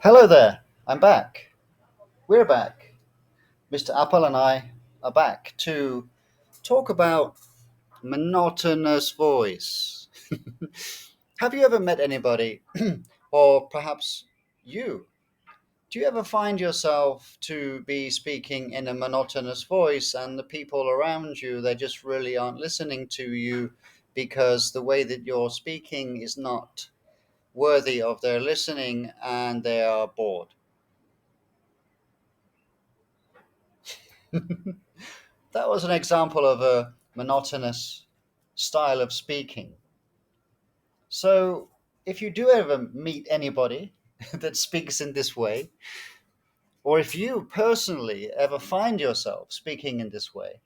Hello there, I'm back. We're back. Mr. Apple and I are back to talk about monotonous voice. Have you ever met anybody, or perhaps you? Do you ever find yourself to be speaking in a monotonous voice and the people around you, they just really aren't listening to you because the way that you're speaking is not worthy of their listening and they are bored? That was an example of a monotonous style of speaking. So, if you do ever meet anybody that speaks in this way, or if you personally ever find yourself speaking in this way,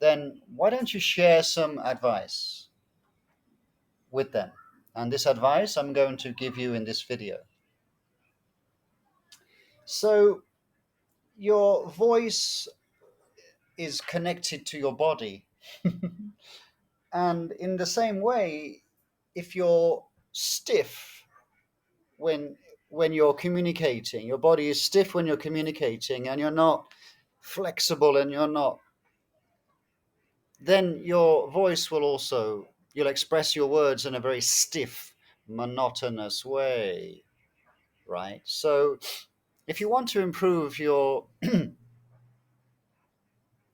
then why don't you share some advice with them? And this advice I'm going to give you in this video. So, your voice is connected to your body. And in the same way, if you're stiff when you're communicating, your body is stiff when you're communicating and you're not flexible and you're not, then your voice will also, you'll express your words in a very stiff, monotonous way, right? So if you want to improve your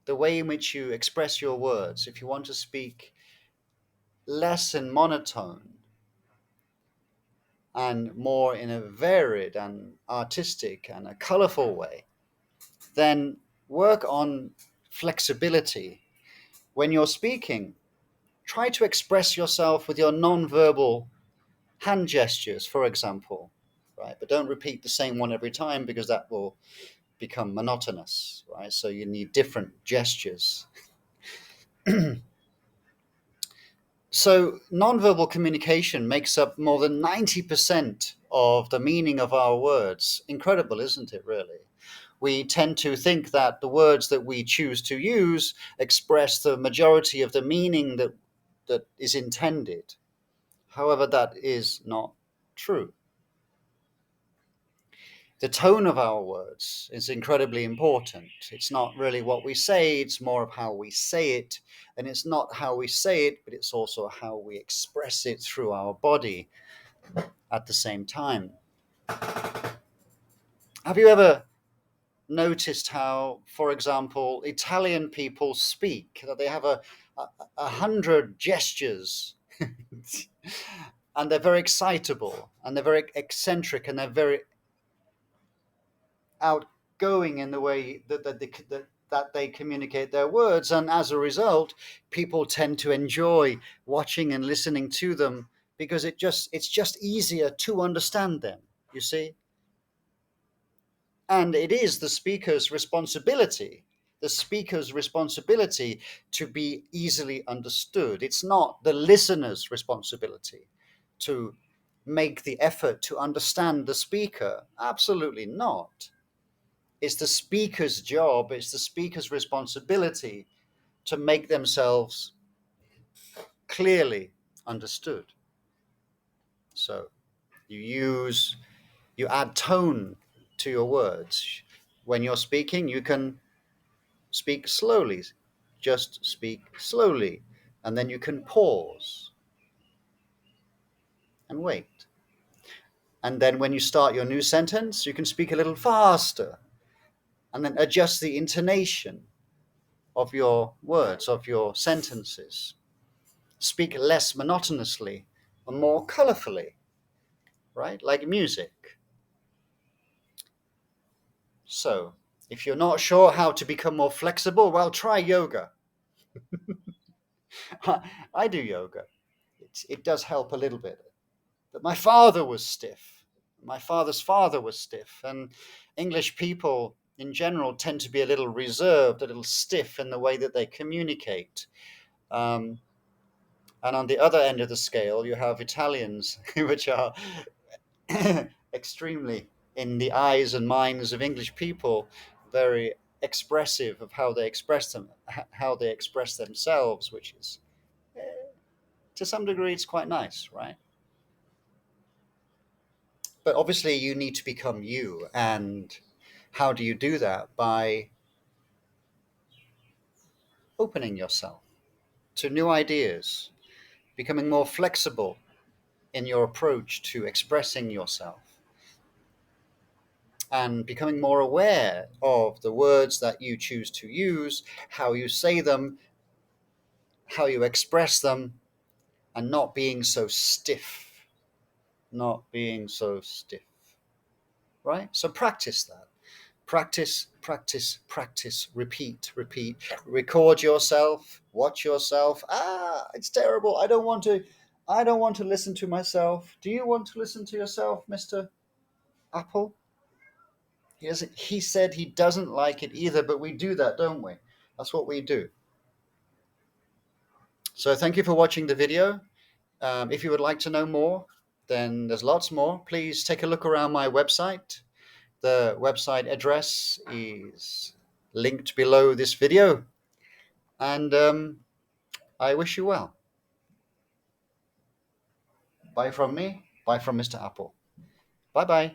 the way in which you express your words, if you want to speak less in monotone and more in a varied and artistic and a colorful way, then work on flexibility. When you're speaking, try to express yourself with your non-verbal hand gestures, for example, right? But don't repeat the same one every time because that will become monotonous, right? So you need different gestures. So nonverbal communication makes up more than 90% of the meaning of our words. Incredible, isn't it, really? We tend to think that the words that we choose to use express the majority of the meaning that is intended. However, that is not true. The tone of our words is incredibly important. It's not really what we say, it's more of how we say it. And it's not how we say it, but it's also how we express it through our body at the same time. Have you ever noticed how, for example, Italian people speak, that they have a hundred gestures and they're very excitable and they're very eccentric and they're very outgoing in the way that they communicate their words, and as a result, people tend to enjoy watching and listening to them because it's just easier to understand them. You see, and it is the speaker's responsibility to be easily understood. It's not the listener's responsibility to make the effort to understand the speaker. Absolutely not. It's the speaker's job, it's the speaker's responsibility to make themselves clearly understood. So you add tone to your words. When you're speaking, you can speak slowly, just speak slowly, and then you can pause and wait. And then when you start your new sentence, you can speak a little faster and then adjust the intonation of your words, of your sentences. Speak less monotonously and more colorfully, right? Like music. So, if you're not sure how to become more flexible, well, try yoga. I do yoga. It does help a little bit. But my father was stiff. My father's father was stiff. And English people in general tend to be a little reserved, a little stiff in the way that they communicate. Um, and on the other end of the scale, you have Italians, which are extremely, in the eyes and minds of English people, very expressive of how they express how they express themselves, which is, to some degree, it's quite nice, right? But obviously, you need to become you. And how do you do that? By opening yourself to new ideas, becoming more flexible in your approach to expressing yourself, and becoming more aware of the words that you choose to use, how you say them, how you express them, and not being so stiff. Not being so stiff. Right? So practice that. Practice, practice, practice, repeat, repeat. Record yourself, watch yourself. It's terrible. I don't want to listen to myself. Do you want to listen to yourself, Mr. Apple? He said he doesn't like it either, but we do that, don't we? That's what we do. So thank you for watching the video. If you would like to know more, then there's lots more. Please take a look around my website. The website address is linked below this video. And I wish you well. Bye from me. Bye from Mr. Apple. Bye-bye.